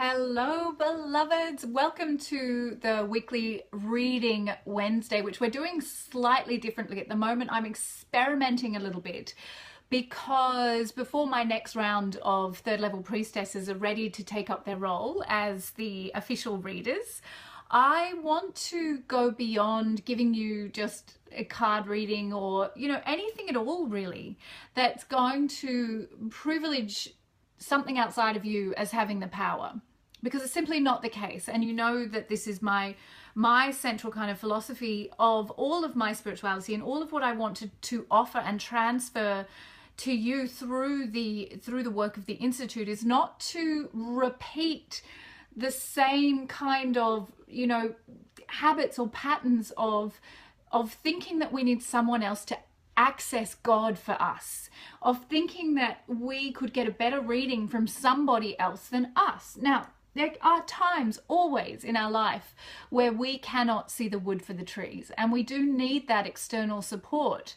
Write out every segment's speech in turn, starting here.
Hello, beloveds. Welcome to the weekly reading Wednesday, which we're doing slightly differently at the moment. I'm experimenting a little bit because before my next round of third level priestesses are ready to take up their role as the official readers, I want to go beyond giving you just a card reading or, anything at all really that's going to privilege something outside of you as having the power, because it's simply not the case. And you know that this is my central kind of philosophy of all of my spirituality and all of what I want to offer and transfer to you through the work of the Institute is not to repeat the same kind of habits or patterns of thinking that we need someone else to access God for us, of thinking that we could get a better reading from somebody else than us. Now, there are times always in our life where we cannot see the wood for the trees, and we do need that external support.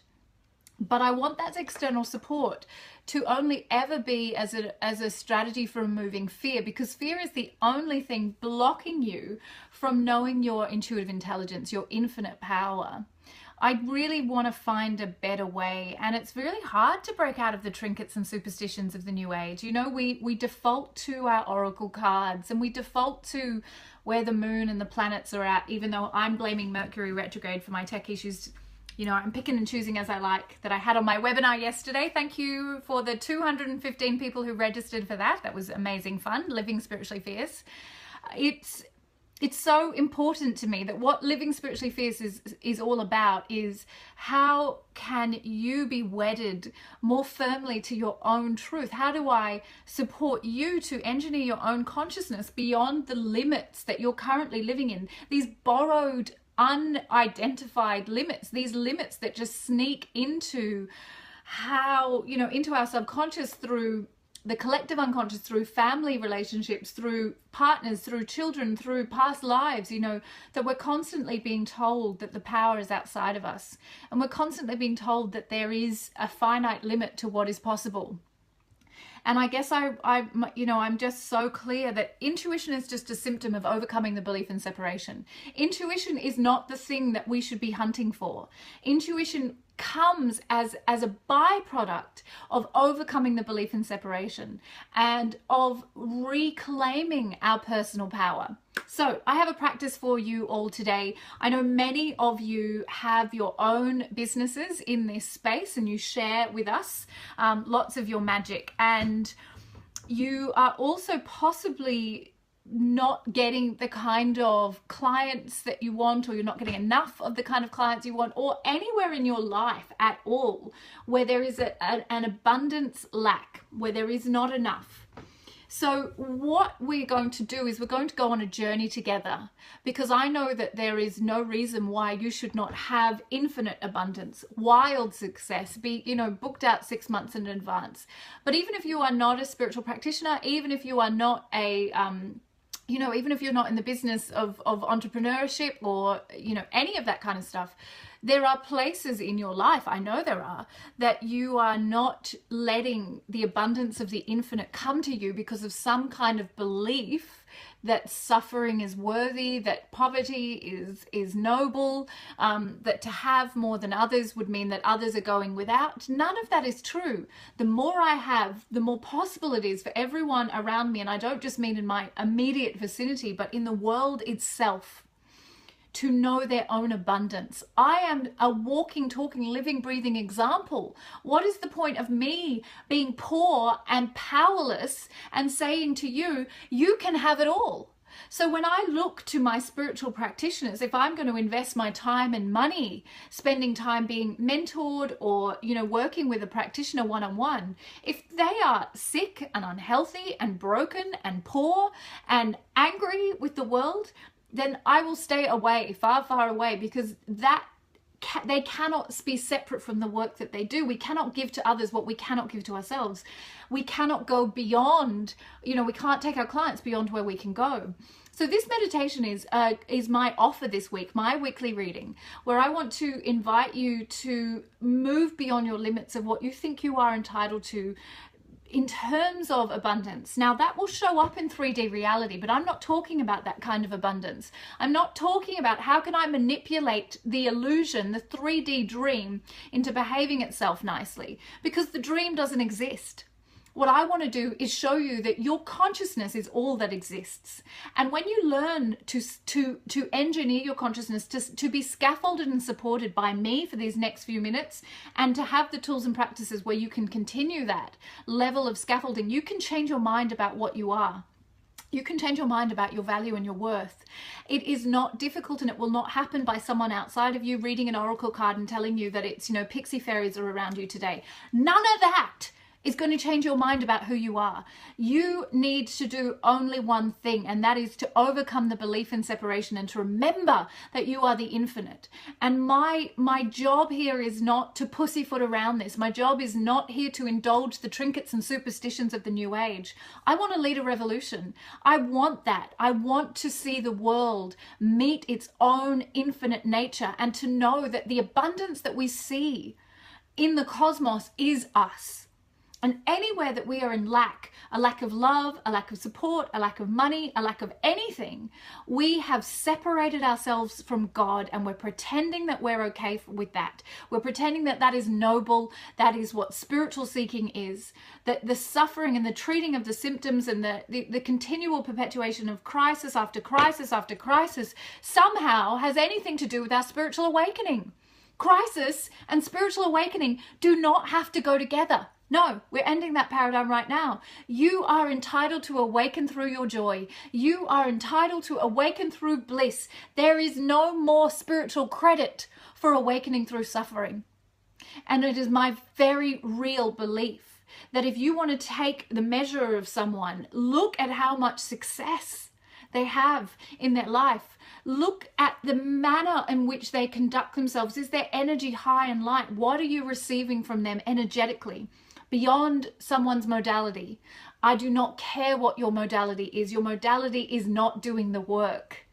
But I want that external support to only ever be as a strategy for removing fear, because fear is the only thing blocking you from knowing your intuitive intelligence, your infinite power. I really want to find a better way, and it's really hard to break out of the trinkets and superstitions of the New Age. We default to our oracle cards, and we default to where the moon and the planets are at, even though I'm blaming Mercury retrograde for my tech issues. I'm picking and choosing as I like, that I had on my webinar yesterday. Thank you for the 215 people who registered for that. That was amazing fun, Living Spiritually Fierce. It's so important to me that what Living Spiritually Fierce is all about is how can you be wedded more firmly to your own truth? How do I support you to engineer your own consciousness beyond the limits that you're currently living in? These borrowed, unidentified limits, these limits that just sneak into into our subconscious through the collective unconscious, through family relationships, through partners, through children, through past lives, that we're constantly being told that the power is outside of us. And we're constantly being told that there is a finite limit to what is possible. And I guess I'm just so clear that intuition is just a symptom of overcoming the belief in separation. Intuition is not the thing that we should be hunting for. Intuition comes as a byproduct of overcoming the belief in separation and of reclaiming our personal power. So I have a practice for you all today. I know many of you have your own businesses in this space and you share with us lots of your magic, and you are also possibly not getting the kind of clients that you want, or you're not getting enough of the kind of clients you want, or anywhere in your life at all where there is an abundance lack, where there is not enough. So what we're going to do is we're going to go on a journey together, because I know that there is no reason why you should not have infinite abundance, wild success, be, booked out 6 months in advance. But even if you are not a spiritual practitioner, even if you are not even if you're not in the business of entrepreneurship or, any of that kind of stuff, there are places in your life, I know there are, that you are not letting the abundance of the infinite come to you because of some kind of belief that suffering is worthy, that poverty is noble, that to have more than others would mean that others are going without. None of that is true. The more I have, the more possible it is for everyone around me, and I don't just mean in my immediate vicinity, but in the world itself, to know their own abundance. I am a walking, talking, living, breathing example. What is the point of me being poor and powerless and saying to you, you can have it all? So when I look to my spiritual practitioners, if I'm going to invest my time and money, spending time being mentored or, working with a practitioner one-on-one, if they are sick and unhealthy and broken and poor and angry with the world, then I will stay away, far, far away, because they cannot be separate from the work that they do. We cannot give to others what we cannot give to ourselves. We cannot go beyond, we can't take our clients beyond where we can go. So this meditation is my offer this week, my weekly reading, where I want to invite you to move beyond your limits of what you think you are entitled to in terms of abundance, now that will show up in 3D reality, but I'm not talking about that kind of abundance. I'm not talking about how can I manipulate the illusion, the 3D dream, into behaving itself nicely, because the dream doesn't exist. What I want to do is show you that your consciousness is all that exists. And when you learn to engineer your consciousness to be scaffolded and supported by me for these next few minutes, and to have the tools and practices where you can continue that level of scaffolding, you can change your mind about what you are. You can change your mind about your value and your worth. It is not difficult, and it will not happen by someone outside of you reading an oracle card and telling you that it's, pixie fairies are around you today. None of that is going to change your mind about who you are. You need to do only one thing, and that is to overcome the belief in separation and to remember that you are the infinite. And my job here is not to pussyfoot around this. My job is not here to indulge the trinkets and superstitions of the new age. I want to lead a revolution. I want that. I want to see the world meet its own infinite nature, and to know that the abundance that we see in the cosmos is us. And anywhere that we are in lack, a lack of love, a lack of support, a lack of money, a lack of anything, we have separated ourselves from God, and we're pretending that we're okay with that. We're pretending that that is noble, that is what spiritual seeking is, that the suffering and the treating of the symptoms and the continual perpetuation of crisis after crisis after crisis somehow has anything to do with our spiritual awakening. Crisis and spiritual awakening do not have to go together. No, we're ending that paradigm right now. You are entitled to awaken through your joy. You are entitled to awaken through bliss. There is no more spiritual credit for awakening through suffering. And it is my very real belief that if you want to take the measure of someone, look at how much success they have in their life. Look at the manner in which they conduct themselves. Is their energy high and light? What are you receiving from them energetically? Beyond someone's modality. I do not care what your modality is. Your modality is not doing the work.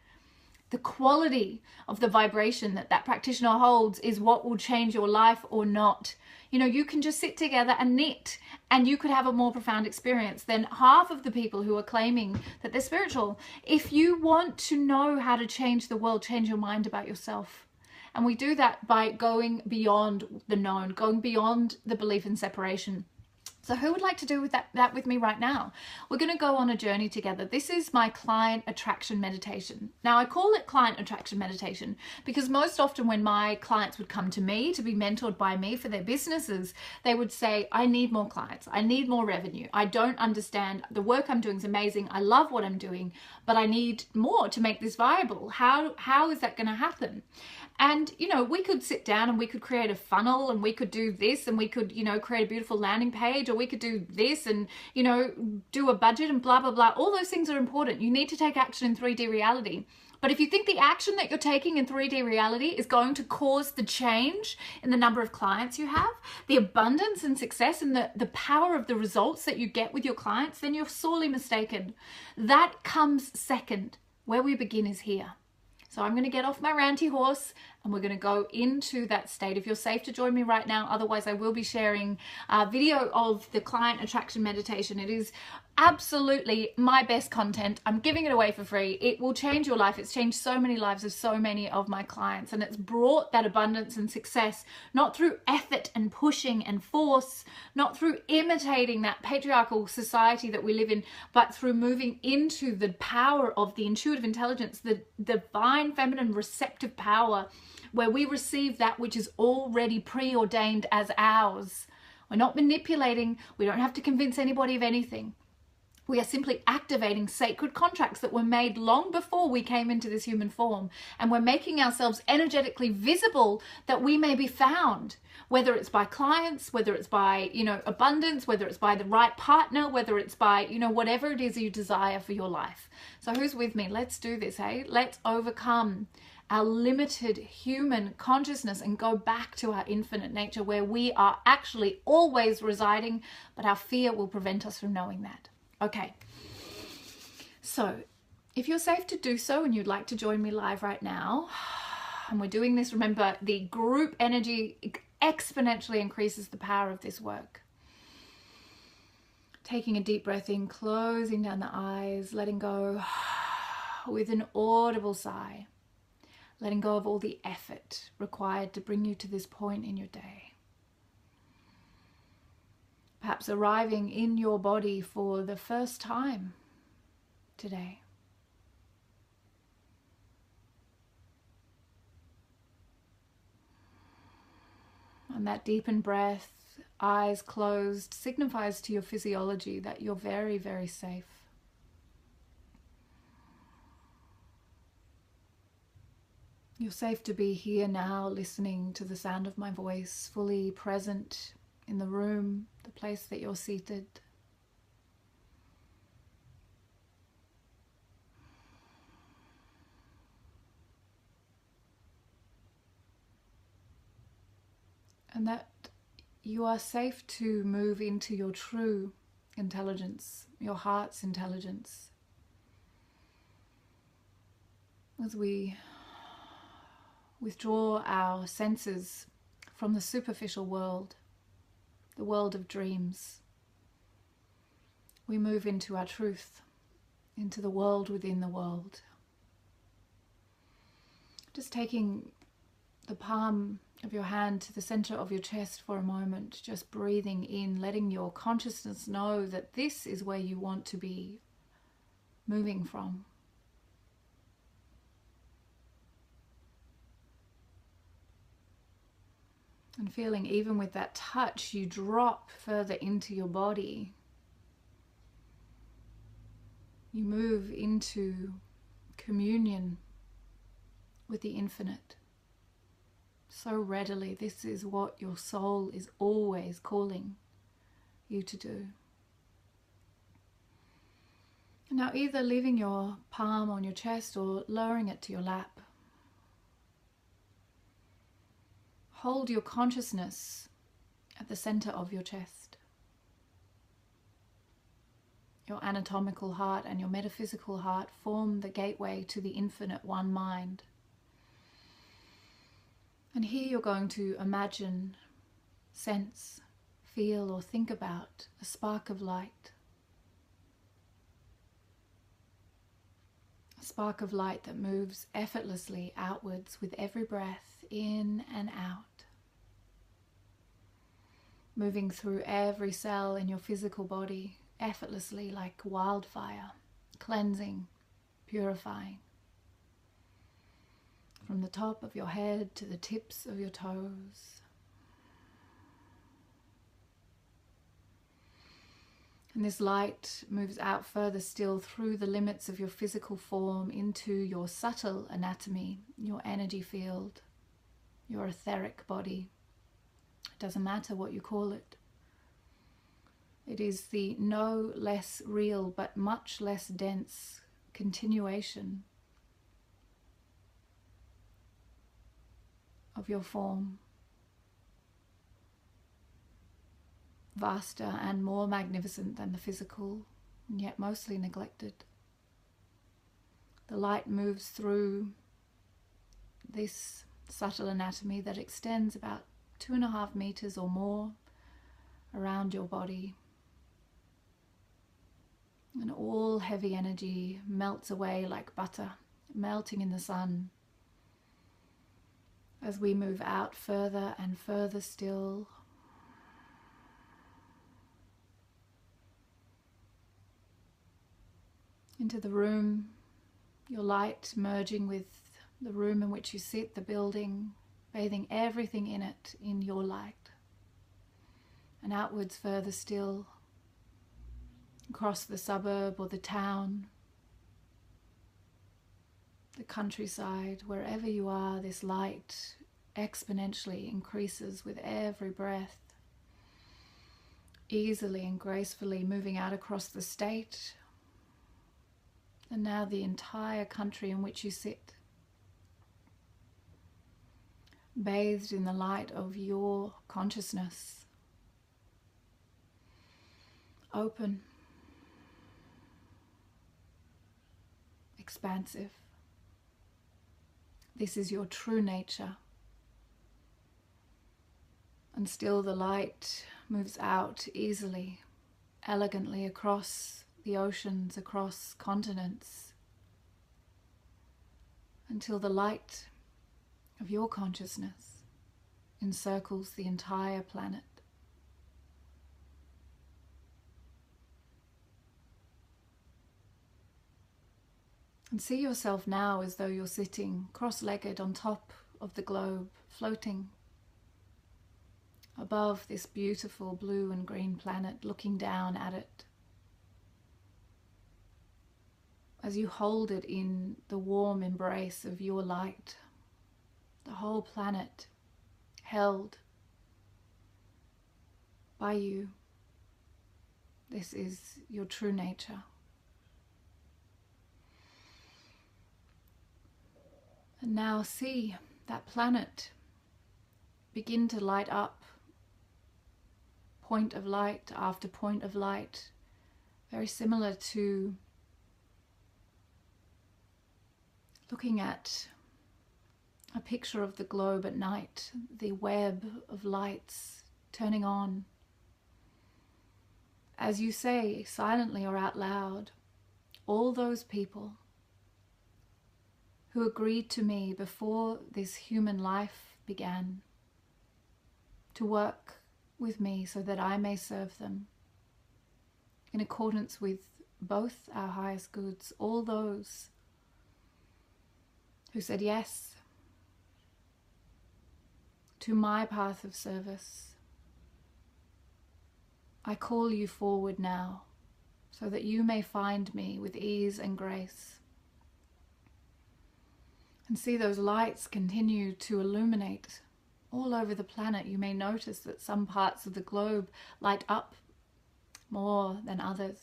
The quality of the vibration that that practitioner holds is what will change your life or not. You can just sit together and knit, and you could have a more profound experience than half of the people who are claiming that they're spiritual. If you want to know how to change the world, change your mind about yourself. And we do that by going beyond the known, going beyond the belief in separation. So who would like to do that with me right now? We're going to go on a journey together. This is my client attraction meditation. Now, I call it client attraction meditation because most often when my clients would come to me to be mentored by me for their businesses, they would say, I need more clients. I need more revenue. I don't understand. The work I'm doing is amazing. I love what I'm doing, but I need more to make this viable. How is that going to happen? And, we could sit down and we could create a funnel, and we could do this, and we could, create a beautiful landing page, or we could do this and, do a budget and blah, blah, blah. All those things are important. You need to take action in 3D reality. But if you think the action that you're taking in 3D reality is going to cause the change in the number of clients you have, the abundance and success and the power of the results that you get with your clients, then you're sorely mistaken. That comes second. Where we begin is here. So I'm going to get off my ranty horse and we're going to go into that state. If you're safe to join me right now, otherwise I will be sharing a video of the client attraction meditation. It is absolutely my best content. I'm giving it away for free. It will change your life. It's changed so many lives of so many of my clients, and it's brought that abundance and success, not through effort and pushing and force, not through imitating that patriarchal society that we live in, but through moving into the power of the intuitive intelligence, the divine feminine receptive power, where we receive that which is already preordained as ours. We're not manipulating. We don't have to convince anybody of anything. We are simply activating sacred contracts that were made long before we came into this human form. And we're making ourselves energetically visible that we may be found, whether it's by clients, whether it's by, abundance, whether it's by the right partner, whether it's by, whatever it is you desire for your life. So who's with me? Let's do this, hey? Let's overcome our limited human consciousness and go back to our infinite nature, where we are actually always residing, but our fear will prevent us from knowing that. Okay, so if you're safe to do so and you'd like to join me live right now, and we're doing this, remember, the group energy exponentially increases the power of this work. Taking a deep breath in, closing down the eyes, letting go with an audible sigh, letting go of all the effort required to bring you to this point in your day. Perhaps arriving in your body for the first time today. And that deepened breath, eyes closed, signifies to your physiology that you're very, very safe. You're safe to be here now, listening to the sound of my voice, fully present in the room, the place that you're seated. And that you are safe to move into your true intelligence, your heart's intelligence. As we withdraw our senses from the superficial world, the world of dreams, we move into our truth, into the world within the world. Just taking the palm of your hand to the center of your chest for a moment, just breathing in, letting your consciousness know that this is where you want to be moving from. And feeling, even with that touch, you drop further into your body. You move into communion with the infinite. So readily, this is what your soul is always calling you to do. Now, either leaving your palm on your chest or lowering it to your lap, hold your consciousness at the center of your chest. Your anatomical heart and your metaphysical heart form the gateway to the infinite one mind. And here you're going to imagine, sense, feel, or think about a spark of light. A spark of light that moves effortlessly outwards with every breath in and out. Moving through every cell in your physical body effortlessly like wildfire, cleansing, purifying. From the top of your head to the tips of your toes. And this light moves out further still through the limits of your physical form into your subtle anatomy, your energy field, your etheric body. It doesn't matter what you call it. It is the no less real but much less dense continuation of your form, vaster and more magnificent than the physical, and yet mostly neglected. The light moves through this subtle anatomy that extends about 2.5 meters or more around your body, and all heavy energy melts away like butter melting in the sun. As we move out further and further still, into the room, your light merging with the room in which you sit, the building, bathing everything in it in your light. And outwards further still, across the suburb or the town, the countryside, wherever you are, this light exponentially increases with every breath, easily and gracefully moving out across the state, and now the entire country in which you sit, bathed in the light of your consciousness, open, expansive. This is your true nature. And still the light moves out easily elegantly across the oceans, across continents, until the light of your consciousness encircles the entire planet. And see yourself now as though you're sitting cross-legged on top of the globe, floating above this beautiful blue and green planet, looking down at it. As you hold it in the warm embrace of your light, the whole planet held by you. This is your true nature. And now see that planet begin to light up, point of light after point of light, very similar to looking at a picture of the globe at night, the web of lights turning on. As you say, silently or out loud, all those people who agreed to me before this human life began to work with me so that I may serve them in accordance with both our highest goods, all those who said yes to my path of service. I call you forward now so that you may find me with ease and grace. And see those lights continue to illuminate all over the planet. You may notice that some parts of the globe light up more than others.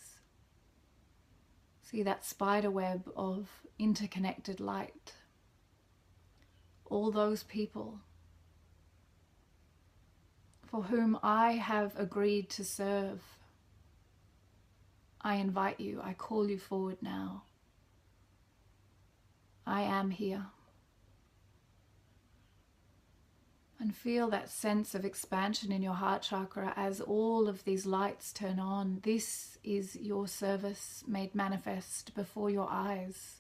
See that spider web of interconnected light. All those people for whom I have agreed to serve, I invite you, I call you forward now. I am here. And feel that sense of expansion in your heart chakra as all of these lights turn on. This is your service made manifest before your eyes.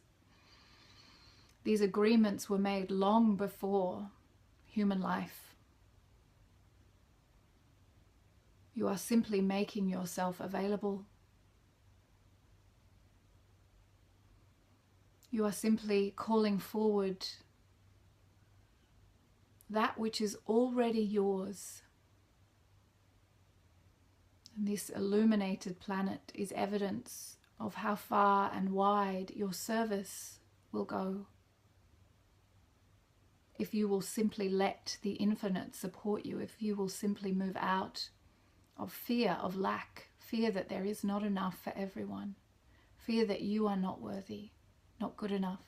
These agreements were made long before human life. You are simply making yourself available. You are simply calling forward that which is already yours. And this illuminated planet is evidence of how far and wide your service will go. If you will simply let the infinite support you, if you will simply move out of fear of lack, fear that there is not enough for everyone, fear that you are not worthy, not good enough.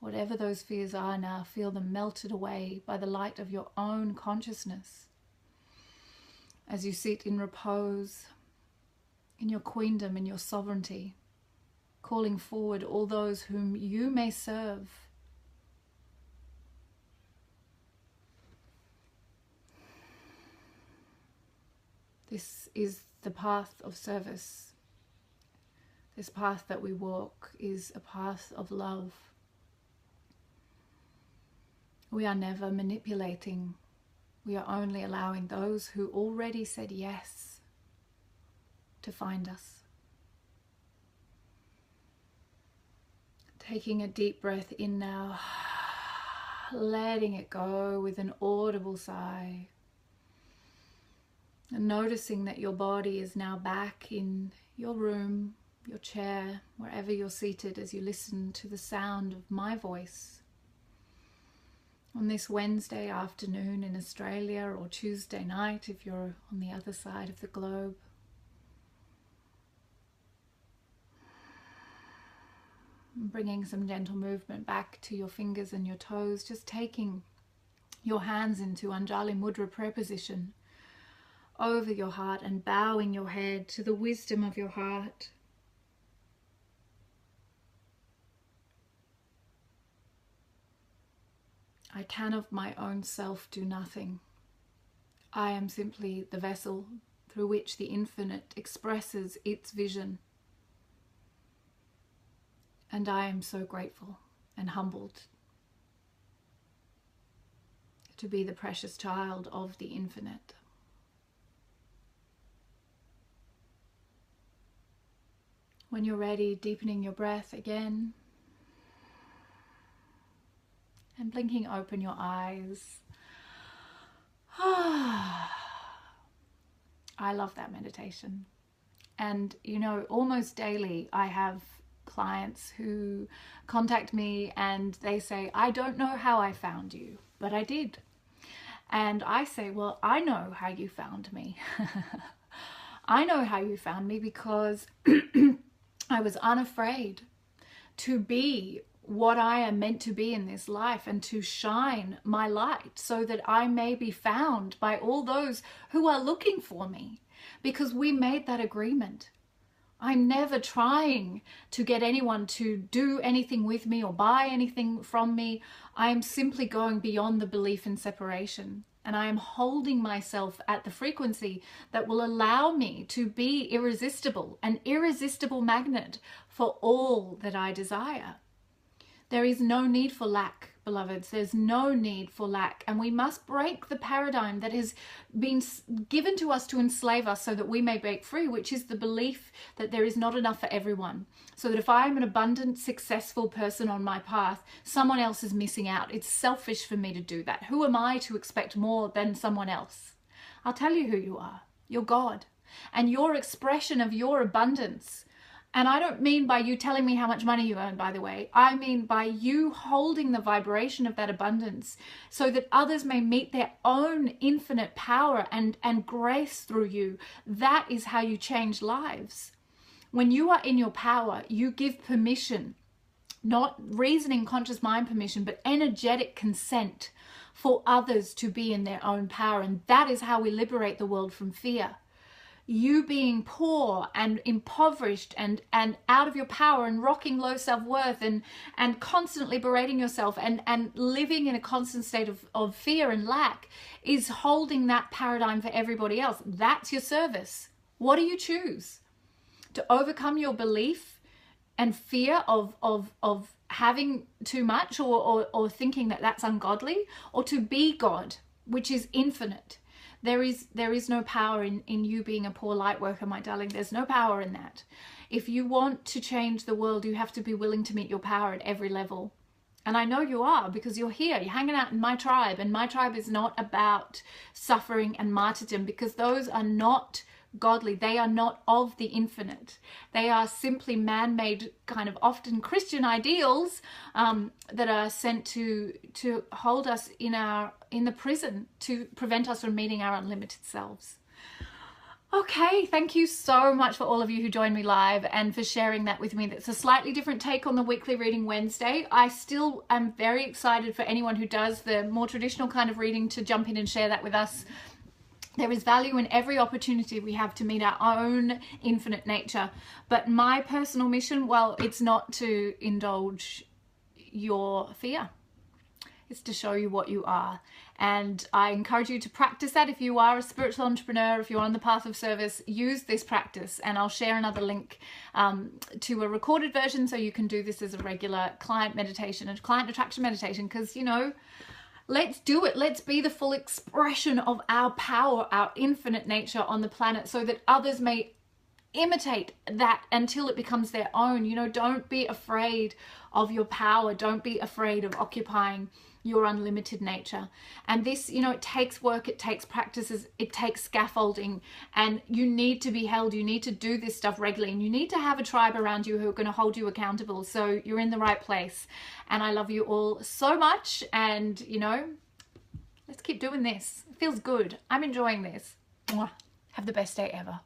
Whatever those fears are now, feel them melted away by the light of your own consciousness. As you sit in repose, in your queendom, in your sovereignty, calling forward all those whom you may serve. This is the path of service. This path that we walk is a path of love. We are never manipulating. We are only allowing those who already said yes to find us. Taking a deep breath in now, letting it go with an audible sigh. And noticing that your body is now back in your room, your chair, wherever you're seated as you listen to the sound of my voice. On this Wednesday afternoon in Australia, or Tuesday night if you're on the other side of the globe. Bringing some gentle movement back to your fingers and your toes, just taking your hands into Anjali Mudra prayer position over your heart and bowing your head to the wisdom of your heart. I can of my own self do nothing. I am simply the vessel through which the infinite expresses its vision. And I am so grateful and humbled to be the precious child of the infinite. When you're ready, deepening your breath again and blinking open your eyes. I love that meditation. And you know, almost daily I have clients who contact me and they say, I don't know how I found you, but I did. And I say, well, I know how you found me. I know how you found me because I was unafraid to be what I am meant to be in this life and to shine my light so that I may be found by all those who are looking for me, because we made that agreement. I'm never trying to get anyone to do anything with me or buy anything from me. I am simply going beyond the belief in separation. And I am holding myself at the frequency that will allow me to be irresistible, an irresistible magnet for all that I desire. There is no need for lack, beloveds. There's no need for lack. And we must break the paradigm that has been given to us to enslave us so that we may break free, which is the belief that there is not enough for everyone. So that if I'm an abundant, successful person on my path, someone else is missing out. It's selfish for me to do that. Who am I to expect more than someone else? I'll tell you who you are. You're God. And your expression of your abundance, and I don't mean by you telling me how much money you earn, by the way. I mean by you holding the vibration of that abundance so that others may meet their own infinite power and grace through you. That is how you change lives. When you are in your power, you give permission, not reasoning, conscious mind permission, but energetic consent for others to be in their own power. And that is how we liberate the world from fear. You being poor and impoverished and out of your power and rocking low self-worth and constantly berating yourself and living in a constant state of fear and lack is holding that paradigm for everybody else. That's your service. What do you choose? To overcome your belief and fear of having too much or thinking that that's ungodly, or to be God, which is infinite? There is no power in you being a poor light worker, my darling. There's no power in that. If you want to change the world, you have to be willing to meet your power at every level. And I know you are, because you're here. You're hanging out in my tribe. And my tribe is not about suffering and martyrdom, because those are not godly. They are not of the infinite. They are simply man-made, kind of often Christian ideals that are sent to hold us in the prison, to prevent us from meeting our unlimited selves. Okay, thank you so much for all of you who joined me live and for sharing that with me. That's a slightly different take on the weekly reading Wednesday. I still am very excited for anyone who does the more traditional kind of reading to jump in and share that with us. There is value in every opportunity we have to meet our own infinite nature. But my personal mission, well, it's not to indulge your fear. It's to show you what you are. And I encourage you to practice that. If you are a spiritual entrepreneur, if you're on the path of service, use this practice. And I'll share another link to a recorded version so you can do this as a regular client meditation and client attraction meditation, because, you know, let's do it. Let's be the full expression of our power, our infinite nature on the planet, so that others may imitate that until it becomes their own. You know, don't be afraid of your power. Don't be afraid of occupying your unlimited nature. And this, you know, it takes work, it takes practices, it takes scaffolding, and you need to be held. You need to do this stuff regularly, and you need to have a tribe around you who are going to hold you accountable. So you're in the right place. And I love you all so much. And, you know, let's keep doing this. It feels good. I'm enjoying this. Mwah. Have the best day ever.